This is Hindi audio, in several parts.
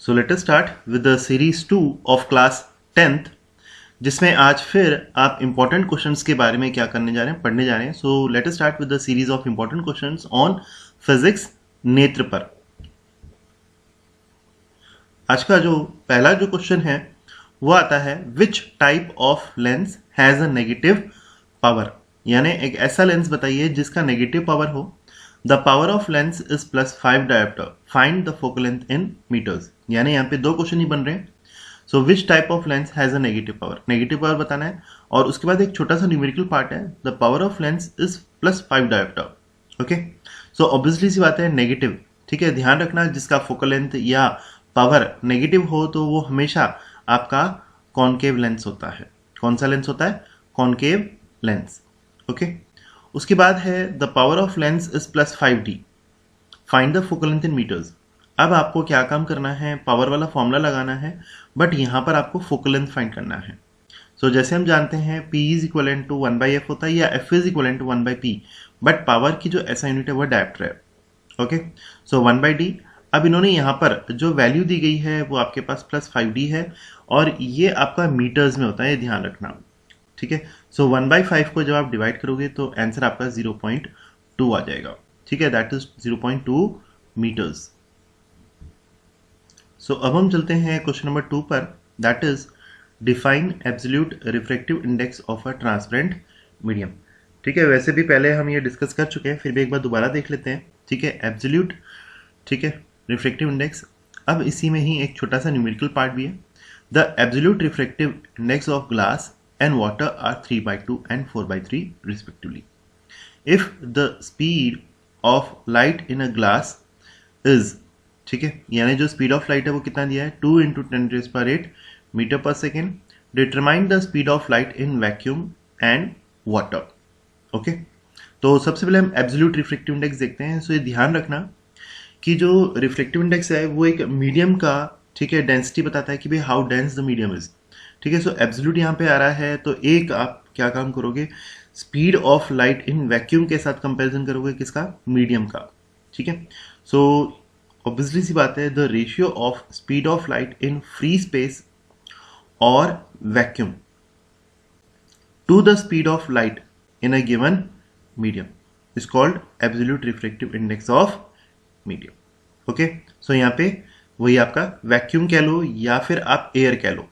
So let us start with the series 2 of class 10th, जिसमें आज फिर आप इंपॉर्टेंट क्वेश्चंस के बारे में क्या करने जा रहे हैं, पढ़ने जा रहे हैं. सो let us start with the series of important questions on physics नेत्र पर. आज का जो पहला जो क्वेश्चन है वो आता है which type of lens has a negative power. यानी एक ऐसा लेंस बताइए जिसका नेगेटिव पावर हो. The power of lens is +5 dioptre. Find the focal length in metres. यानी यहाँ पे दो क्वेश्चन ही बन रहे हैं. So which type of lens has a negative power, negative power बताना है. और उसके बाद एक छोटा सा न्यूमेरिकल पार्ट है. The power of lens is +5 dioptre. Okay, so obviously सी बात है नेगेटिव. ठीक है, ध्यान रखना जिसका फोकल लेंथ या पावर नेगेटिव हो तो वो हमेशा आपका कॉनकेव लेंस होता है. कौन सा लेंस होता है? Concave lens. ओके, उसके बाद है the power of lens is +5d. Find the focal length in metres. अब आपको क्या काम करना है, पावर वाला फॉर्मूला लगाना है, बट यहाँ पर आपको फोकल लेंथ फाइंड करना है. सो जैसे हम जानते हैं P is equal to 1/f होता है या F is equal to 1/p, but power की जो ऐसा यूनिट है वो डायोप्टर है. Okay, so 1/d. अब इन्होंने यहाँ पर जो वैल्यू दी गई है वो आपके पास +5d है और ये आपका मीटर्स में होता है, ध्यान रखना. ठीक है, सो 1/5 को जब आप डिवाइड करोगे तो आंसर आपका 0.2 आ जाएगा. ठीक है, दैट इज 0.2 मीटर्स. सो अब हम चलते हैं क्वेश्चन नंबर 2 पर. That is define absolute refractive index of a transparent medium. ठीक है, वैसे भी पहले हम ये डिस्कस कर चुके हैं, फिर भी एक बार दोबारा देख लेते हैं. ठीक है, एब्सोल्यूट, ठीक है, रिफ्रैक्टिव इंडेक्स. अब इसी में ही एक छोटा सा न्यूमेरिकल पार्ट भी है. The absolute refractive index of glass and water are 3/2 and 4/3 respectively. If the speed of light in a glass is, ठीक है, यानी जो स्पीड ऑफ लाइट है वो कितना दिया है, 2 × 10⁸ मीटर पर second. Determine the speed of light in vacuum and water. Okay, तो सबसे पहले हम एब्सोल्यूट रिफ्रैक्टिव इंडेक्स देखते हैं. सो ये ध्यान रखना कि जो रिफ्रैक्टिव इंडेक्स है वो एक मीडियम का, ठीक है, डेंसिटी बताता है कि भाई how dense the medium is. ठीक है, सो एब्सोल्यूट यहाँ पे आ रहा है तो एक आप क्या काम करोगे, speed of light in vacuum के साथ कंपैरिजन करोगे, किसका, मीडियम का. ठीक है, सो ऑब्वियसली सी बात है the ratio of speed of light in free space और vacuum to the speed of light in a given medium is called absolute refractive index of medium. Okay, so यहाँ पे वही आपका वैक्यूम कह लो या फिर आप एयर कह लो.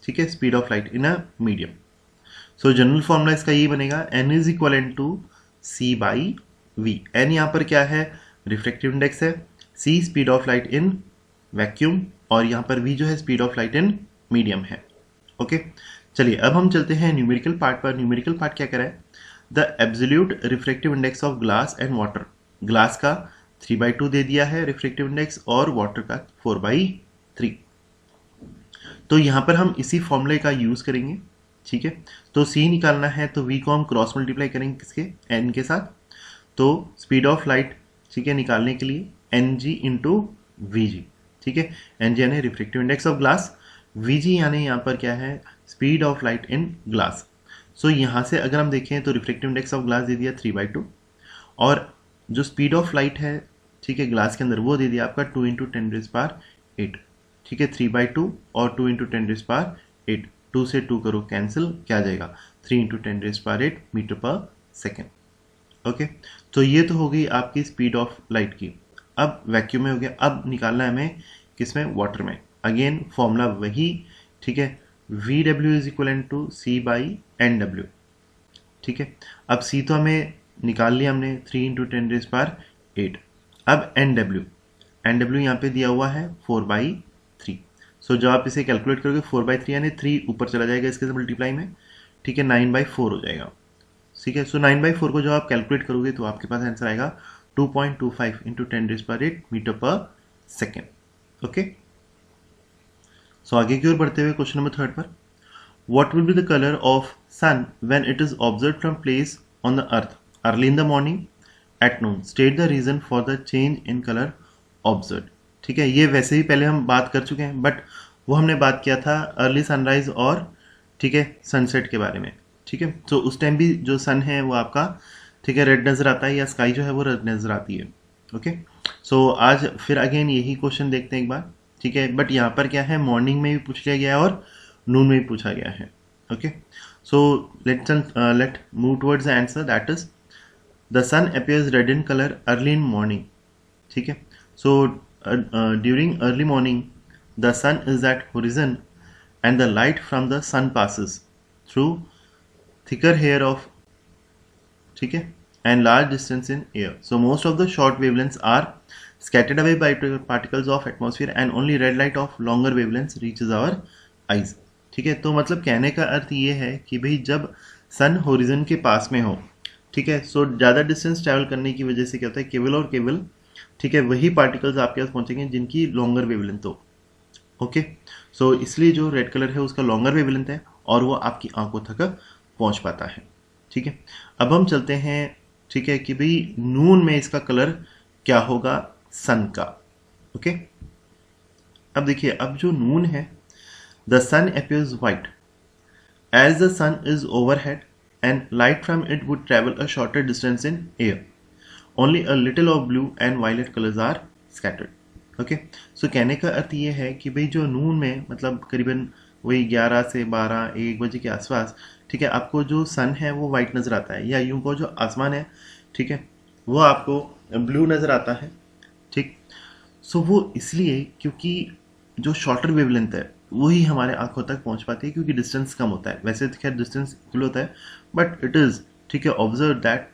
ठीक है, speed of light in a medium. So general formula इसका ये बनेगा, n is equal to c/v. n यहाँ पर क्या है, रिफ्रैक्टिव इंडेक्स है, c speed of light in vacuum और यहाँ पर v जो है speed of light in medium है. ओके, चलिए अब हम चलते हैं न्यूमेरिकल पार्ट पर. न्यूमेरिकल पार्ट क्या करा है, the absolute refractive index of glass and water. Glass का 3/2 दे दिया है रिफ्रैक्टिव इंडेक्स और वाटर का 4/3. तो यहाँ पर हम इसी फॉर्मूले का यूज करेंगे. ठीक है, तो c निकालना है तो v को हम क्रॉस मल्टीप्लाई करेंगे किसके, n के साथ. तो स्पीड ऑफ लाइट, ठीक है, निकालने के लिए ng इंटू vg. ठीक है, ng यानी refractive index of glass, vg यानी यहाँ पर क्या है, speed of light in glass. So यहाँ से अगर हम देखें तो रिफ्रैक्टिव इंडेक्स ऑफ ग्लास दे दिया 3/2 और जो स्पीड ऑफ लाइट है, ठीक है, ग्लास के अंदर वो दे दिया आपका 2 × 10⁸. ठीक है, 3/2 और 2 × 10⁸. 2 से 2 करो कैंसिल, क्या आ जाएगा, 3 × 10⁸ मीटर पर सेकेंड. ओके, तो ये तो हो गई आपकी स्पीड ऑफ लाइट की. अब वैक्यूम में हो गया, अब निकालना है हमें किसमें, वाटर में. अगेन फॉर्मूला वही, ठीक है, VW is equal to c/NW. ठीक है, अब c तो हमें निकाल लिया हमने, 3 × 10⁸. अब NW यहाँ पे दिया हुआ है 4/3. सो जब आप इसे कैलकुलेट करोगे 4/3 यानी 3 ऊपर चला जाएगा इसके साथ मल्टीप्लाई में. ठीक है, 9/4 हो जाएगा. ठीक है, सो 9/4 को जब आप कैलकुलेट करोगे तो आपके पास आंसर आएगा 2.25 × 10⁸ मीटर पर सेकेंड. ओके, सो आगे की ओर बढ़ते हुए क्वेश्चन नंबर 3 पर. What will be the colour of sun when it is observe from place on the earth early in the morning at noon. State the reason for the change in colour observe. ठीक है, ये वैसे ही पहले हम बात कर चुके हैं, बट वो हमने बात किया था अर्ली सनराइज और, ठीक है, सनसेट के बारे में. ठीक है, तो उस टाइम भी जो सन है वो आपका, ठीक है, रेड नज़र आता है या स्काई जो है वो रेड नज़र आती है. ओके, सो आज फिर अगेन यही क्वेश्चन देखते हैं एक बार. ठीक है, बट यहाँ पर क्या है, मॉर्निंग में भी पूछ लिया गया है और नून में भी पूछा गया है। Okay, so let move towards the answer, that is the sun appears red in colour early in morning. ठीक है, so during early morning the sun is at horizon and the light from the sun passes through thicker hair of, ठीक है, and large distance in air. So most of the short wavelengths are scattered away by particles of atmosphere and only red light of longer wavelengths reaches our eyes. ठीक है, तो मतलब कहने का अर्थ ये है कि भाई जब सन होरिजन के पास में हो, ठीक है, सो ज़्यादा डिस्टेंस ट्रैवल करने की वजह से क्या होता है, केवल और केवल, ठीक है, वही पार्टिकल्स आपके पास पहुंचेंगे जिनकी लॉन्गर वेवलेंथ हो। ओके, सो इसलिए जो रेड कलर है उसका लॉन्गर वेवलेंथ है और वो आपकी आंखों तक पहुंच पाता है। ठीक है, अब हम चलते हैं, ठीक है, कि भाई नून में इसका कलर क्या होगा सन का। ओके, अब देखिए, अब जो नून है, the sun appears white as the sun is overhead and light from it would travel a shorter distance in air, only a little of blue and violet colours are scattered. Okay, so कहने का अर्थ ये है कि भाई जो नून में मतलब करीबन वही 11 से 12 1 बजे के आसपास, ठीक है, आपको जो सन है वो वाइट नज़र आता है, या यूं को जो आसमान है, ठीक है, वो आपको ब्लू नज़र आता है। ठीक, सो वो इसलिए क्योंकि जो शॉर्टर वेवलेंथ है वही हमारे आंखों तक पहुंच पाती है, क्योंकि डिस्टेंस कम होता है। वैसे तो खैर डिस्टेंस इक्वल होता है, बट इट इज़, ठीक है, ऑब्जर्व दैट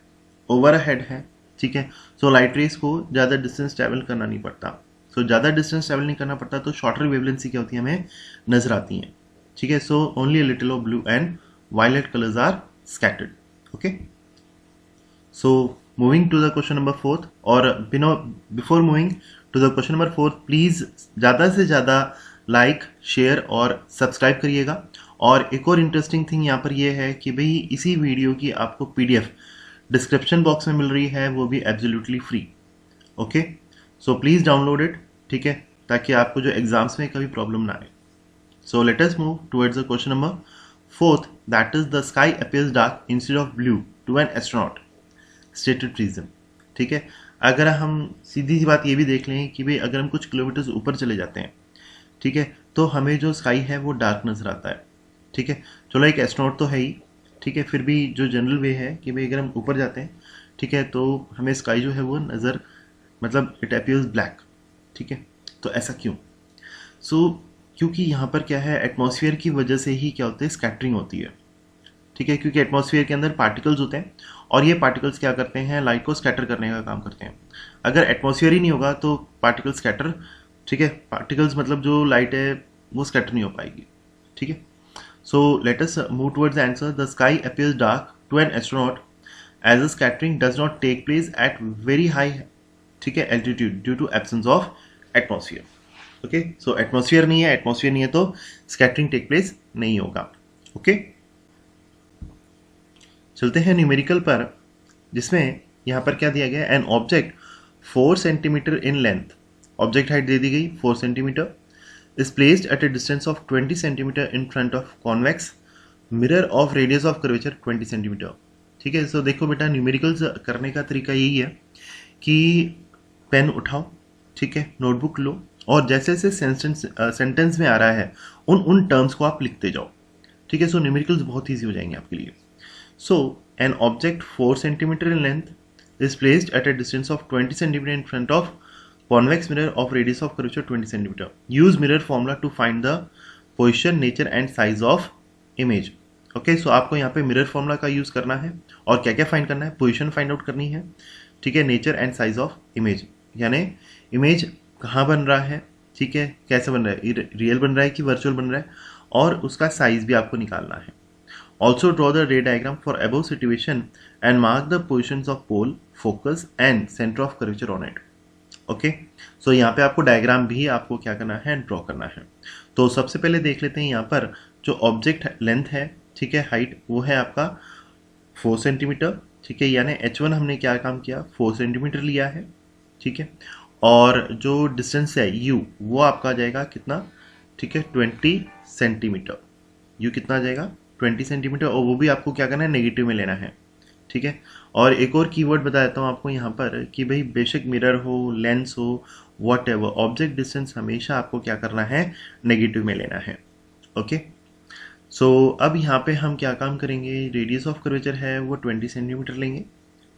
ओवर हेड है। ठीक है, सो लाइट रेस को ज़्यादा डिस्टेंस ट्रैवल करना नहीं पड़ता, सो ज़्यादा डिस्टेंस ट्रैवल नहीं करना पड़ता, तो शॉर्टर वेवलेंसी क्या होती है, हमें नजर आती हैं। ठीक है, so only a little of blue and violet colours are scattered. Okay, so moving to the question number 4, और before moving to the question number 4, please ज़्यादा से ज़्यादा लाइक, शेयर और सब्सक्राइब करिएगा। और एक और इंटरेस्टिंग थिंग यहाँ पर ये है कि भाई इसी वीडियो की आपको PDF डिस्क्रिप्शन बॉक्स में मिल रही है, वो भी absolutely free. Okay, so please download it, ठीक है, ताकि आपको जो एग्जाम्स में कभी प्रॉब्लम ना आए। So let us move towards the question number 4, that is the sky appears dark instead of blue to an astronaut, stated reason. ठीक है, अगर हम सीधी सी बात ये भी देख लें कि भाई अगर हम कुछ किलोमीटर्स ऊपर चले जाते हैं, ठीक है, तो हमें जो स्काई है वो डार्क नजर आता है। ठीक है, चलो एक एस्ट्रोनॉट तो है ही, ठीक है, फिर भी जो जनरल वे है कि भाई अगर हम ऊपर जाते हैं, ठीक है, तो हमें स्काई जो है वो नज़र, मतलब इट अपीयर्स ब्लैक। ठीक है, तो ऐसा क्यों? क्योंकि यहाँ पर क्या है, एटमॉस्फेयर की वजह से ही क्या होता है, स्कैटरिंग होती है। ठीक है, क्योंकि एटमॉस्फेयर के अंदर पार्टिकल्स होते हैं और ये पार्टिकल्स क्या करते हैं, लाइट को स्कैटर करने का काम करते हैं। अगर एटमॉस्फेयर ही नहीं होगा तो पार्टिकल स्कैटर, ठीक है, पार्टिकल्स मतलब जो लाइट है वो स्कैटर नहीं हो पाएगी। ठीक है, so let us move towards the answer, the sky appears dark to an astronaut as a scattering does not take place at very high, ठीक है, altitude due to absence of atmosphere. Okay, so atmosphere नहीं है तो स्कैटरिंग टेक प्लेस नहीं होगा। ओके, चलते हैं न्यूमेरिकल पर, जिसमें यहाँ पर क्या दिया गया है, an object 4 centimetre in length, object height दे दी गई 4 centimetre, is placed at a distance of 20 centimetre in front of convex mirror of radius of curvature 20 centimetre. ठीक है, सो देखो बेटा, न्यूमेरिकल्स करने का तरीका यही है कि पेन उठाओ, ठीक है, नोटबुक लो, और जैसे जैसे सेंटेंस में आ रहा है उन टर्म्स को आप लिखते जाओ। ठीक है, सो न्यूमेरिकल्स बहुत ईजी हो जाएंगे आपके लिए। So an object 4 centimetre in length is placed at a distance of 20 cm in front of convex mirror of radius of curvature 20 cm. Use mirror formula to find the position, nature and size of image. Okay, so आपको यहाँ पे मिरर फॉर्मूला का यूज़ करना है और क्या क्या फाइंड करना है, पोजीशन फाइंड आउट करनी है, ठीक है, nature and size of image, यानी इमेज कहाँ बन रहा है, ठीक है, कैसे बन रहा है, रियल बन रहा है कि वर्चुअल बन रहा है, और उसका साइज भी आपको निकालना है। Also draw the ray diagram for above situation and mark the positions of pole, focus and center of curvature on it. Okay, so यहाँ पे आपको डायग्राम भी आपको क्या करना है, ड्रॉ करना है। तो सबसे पहले देख लेते हैं यहाँ पर जो ऑब्जेक्ट लेंथ है, ठीक है, हाइट, वो है आपका 4 सेंटीमीटर, ठीक है, यानी H1 हमने क्या काम किया, 4 सेंटीमीटर लिया है, ठीक है, और जो डिस्टेंस है U वो आपका आ जाएगा कितना, ठीक है, 20 सेंटीमीटर। U कितना आ जाएगा, 20 सेंटीमीटर, और वो भी आपको क्या करना है, नेगेटिव में लेना है। ठीक है, और एक और कीवर्ड बता देता हूँ आपको यहाँ पर कि भाई बेशक मिरर हो, लेंस हो, वॉट एवर ऑब्जेक्ट डिस्टेंस हमेशा आपको क्या करना है, नेगेटिव में लेना है। ओके, सो अब यहाँ पे हम क्या काम करेंगे, रेडियस ऑफ कर्वेचर है वो 20 सेंटीमीटर लेंगे,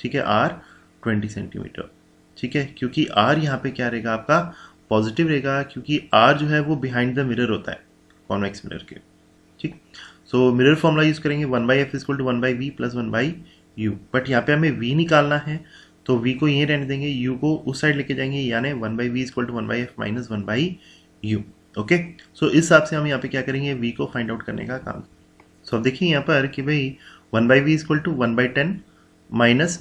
ठीक है, आर 20 सेंटीमीटर, ठीक है, क्योंकि आर यहाँ पे क्या रहेगा आपका पॉजिटिव रहेगा, क्योंकि आर जो है वो बिहाइंड द मिरर होता है कॉन्वेक्स मिरर के, ठीक। सो मिरर फॉर्मूला यूज करेंगे 1/f = 1/v + 1/u, बट यहाँ पे हमें v निकालना है तो v को ये रहने देंगे, u को उस साइड लेके जाएंगे, यानी 1/v = 1/f - 1/u। ओके, सो इस हिसाब से हम यहाँ पे क्या करेंगे, v को फाइंड आउट करने का काम। सो अब देखिए यहाँ पर कि भाई 1/v = 1/10 -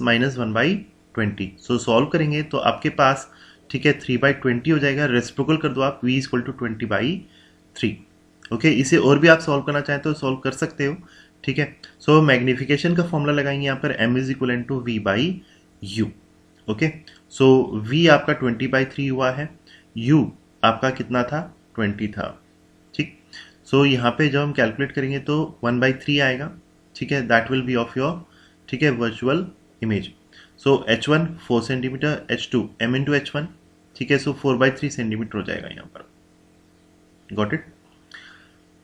1/20। सो सॉल्व करेंगे तो आपके पास, ठीक है, 3/20 हो जाएगा, रेसिप्रोकल कर दो आप, v = 20/3। ओके, इसे और भी आप सॉल्व करना चाहें तो सॉल्व कर सकते हो, ठीक है। सो मैग्निफिकेशन का फॉर्मूला लगाएंगे यहाँ पर, m = v/u। ओके, सो v आपका 20/3 हुआ है, u आपका कितना था, 20 था, ठीक। सो यहाँ पे जब हम कैलकुलेट करेंगे तो 1/3 आएगा, ठीक है, that will be of your, ठीक है, वर्चुअल इमेज। सो h1 4 centimetre, h2 m × h1, ठीक है, सो 4/3 सेंटीमीटर हो जाएगा यहाँ पर। Got it.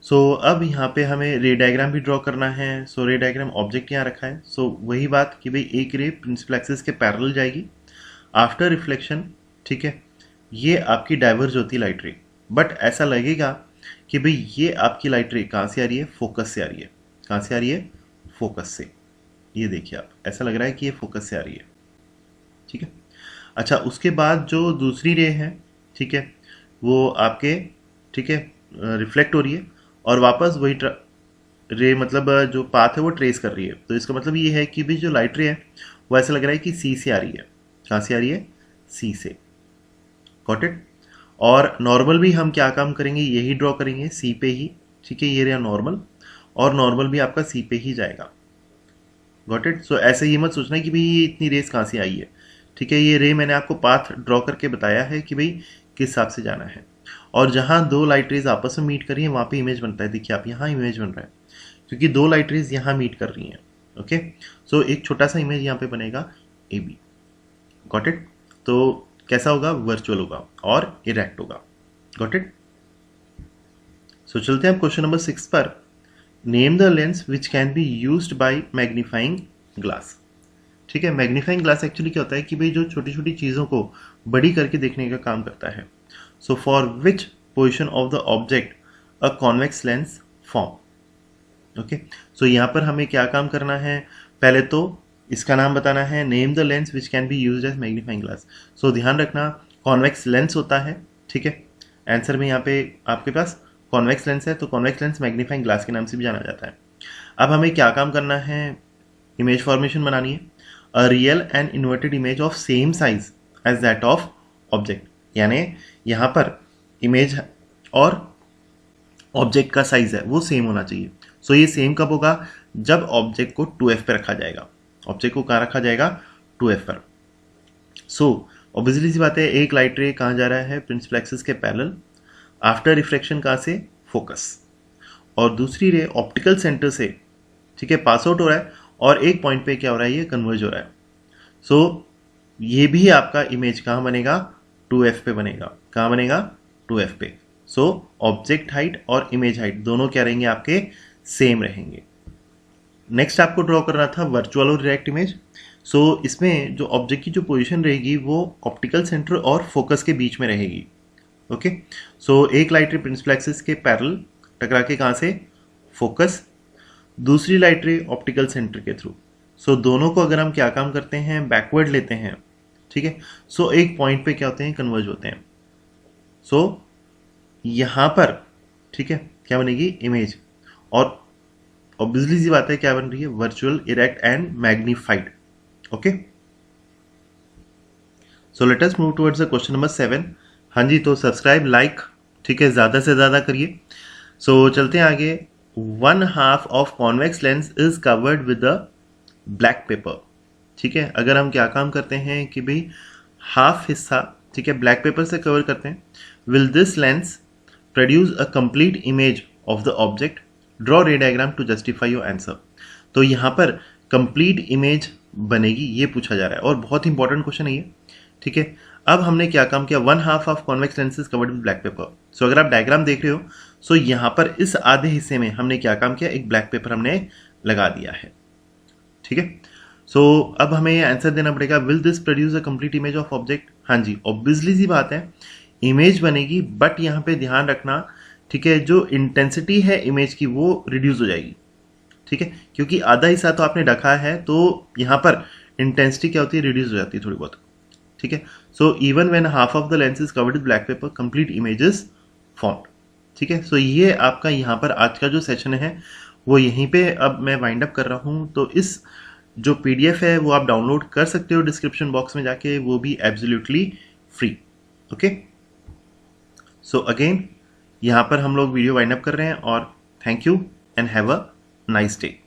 सो अब यहाँ पे हमें रे डायग्राम भी ड्रॉ करना है। सो रे डायग्राम ऑब्जेक्ट यहाँ रखा है, सो वही बात कि भाई एक रे प्रिंसिपल एक्सिस के पैरेलल जाएगी, आफ्टर रिफ्लेक्शन, ठीक है, ये आपकी डाइवर्ज होती लाइट रे, बट ऐसा लगेगा कि भाई ये आपकी लाइट रे कहाँ से आ रही है, फोकस से आ रही है। कहाँ से आ रही है, फोकस से। ये देखिए आप, ऐसा लग रहा है कि ये फोकस से आ रही है, ठीक है। अच्छा, उसके बाद जो दूसरी रे है, ठीक है, वो आपके, ठीक है, रिफ्लेक्ट हो रही है और वापस वही रे, मतलब जो पाथ है वो ट्रेस कर रही है। तो इसका मतलब ये है कि भी जो लाइट रे है वो ऐसा लग रहा है कि सी से आ रही है। कहाँ से आ रही है, सी से। Got it. और नॉर्मल भी हम क्या काम करेंगे, यही ड्रॉ करेंगे सी पे ही, ठीक है, ये रहा नॉर्मल, और नॉर्मल भी आपका सी पे ही जाएगा। Got it. सो ऐसे ही मत सोचना कि भाई ये इतनी रेस कहाँ से आई है, ठीक है, ये रे मैंने आपको पाथ ड्रॉ करके बताया है कि भाई किस हिसाब से जाना है। और जहाँ दो लाइट रेज आपस में मीट कर रही है वहाँ पे इमेज बनता है। देखिए आप, यहाँ इमेज बन रहा है क्योंकि दो लाइट रेज यहाँ मीट कर रही हैं। ओके, सो एक छोटा सा इमेज यहाँ पे बनेगा ए बी। Got it. तो कैसा होगा, वर्चुअल होगा और इरेक्ट होगा। Got it. सो चलते हैं क्वेश्चन नंबर 6 पर। Name the lens which can be used by magnifying glass. ठीक है, मैग्नीफाइंग ग्लास एक्चुअली क्या होता है कि भाई जो छोटी छोटी चीज़ों को बड़ी करके देखने का काम करता है। So for which position of the object a convex lens form. Okay, so यहाँ पर हमें क्या काम करना है, पहले तो इसका नाम बताना है, name the lens which can be used as magnifying glass. So ध्यान रखना कॉन्वेक्स लेंस होता है, ठीक है, आंसर में यहाँ पे आपके पास कॉन्वेक्स लेंस है, तो कॉन्वेक्स लेंस मैग्नीफाइंग ग्लास के नाम से भी जाना जाता है। अब हमें क्या काम करना है, इमेज फॉर्मेशन बनानी है, a real and inverted image of same size as that of object. यानी यहाँ पर इमेज और ऑब्जेक्ट का साइज है वो सेम होना चाहिए। सो ये सेम कब होगा, जब ऑब्जेक्ट को 2f पे रखा जाएगा। ऑब्जेक्ट को कहाँ रखा जाएगा, 2f पर। सो ऑब्वियसली सी बात है, एक लाइट रे कहाँ जा रहा है, प्रिंसिपल एक्सिस के पैरेलल, आफ्टर रिफ्लेक्शन कहाँ से, फोकस, और दूसरी रे ऑप्टिकल सेंटर से, ठीक है, पास आउट हो रहा है और एक पॉइंट पे क्या हो रहा है, ये कन्वर्ज हो रहा है। सो ये भी आपका इमेज कहाँ बनेगा, 2f पे बनेगा। कहाँ बनेगा, 2f पे। सो ऑब्जेक्ट हाइट और इमेज हाइट दोनों क्या रहेंगे, आपके सेम रहेंगे। नेक्स्ट आपको ड्रॉ करना था वर्चुअल और डायरेक्ट इमेज। सो इसमें जो ऑब्जेक्ट की जो पोजीशन रहेगी वो ऑप्टिकल सेंटर और फोकस के बीच में रहेगी। ओके, सो एक लाइट रे प्रिंसिपल एक्सिस के पैरेलल टकरा के कहाँ से, फोकस, दूसरी लाइट रे ऑप्टिकल सेंटर के थ्रू। सो दोनों को अगर हम क्या काम करते हैं, बैकवर्ड लेते हैं, ठीक है, सो एक पॉइंट पे क्या होते हैं, कन्वर्ज होते हैं। सो यहाँ पर, ठीक है, क्या बनेगी, इमेज, और ऑब्वियसली सी बात है क्या बन रही है, virtual, erect and magnified. Okay, so let us move towards the question number 7। हाँ जी, तो सब्सक्राइब, लाइक, ठीक है, ज़्यादा से ज़्यादा करिए। सो चलते हैं आगे। 1/2 of convex lens is covered with the black pepper. ठीक है, अगर हम क्या काम करते हैं कि भाई हाफ हिस्सा, ठीक है, ब्लैक पेपर से कवर करते हैं, will this lens produce a complete image of the object, draw ray diagram to justify your answer. तो यहाँ पर कंप्लीट इमेज बनेगी, ये पूछा जा रहा है और बहुत इंपॉर्टेंट क्वेश्चन है ये। ठीक है, अब हमने क्या काम किया, 1/2 of convex lens is covered with black paper. So अगर आप डायग्राम देख रहे हो, सो यहाँ पर इस आधे हिस्से में हमने क्या काम किया, एक ब्लैक पेपर हमने लगा दिया है। ठीक है, सो अब हमें ये आंसर देना पड़ेगा, will this produce a complete image of object. हाँ जी, ऑब्वियसली सी बात है, इमेज बनेगी, बट यहाँ पे ध्यान रखना, ठीक है, जो इंटेंसिटी है इमेज की वो रिड्यूस हो जाएगी। ठीक है, क्योंकि आधा हिस्सा तो आपने ढका है, तो यहाँ पर इंटेंसिटी क्या होती है, रिड्यूस हो जाती है थोड़ी बहुत। ठीक है, so even when half of the lens is covered with black paper, complete image is formed. ठीक है, सो ये आपका यहाँ पर आज का जो सेशन है वो यहीं पे अब मैं वाइंड अप कर रहा हूँ। तो इस जो पीडीएफ है वो आप डाउनलोड कर सकते हो डिस्क्रिप्शन बॉक्स में जाके, वो भी absolutely free. Okay, so again यहाँ पर हम लोग वीडियो वाइंड अप कर रहे हैं, और thank you and have a nice day.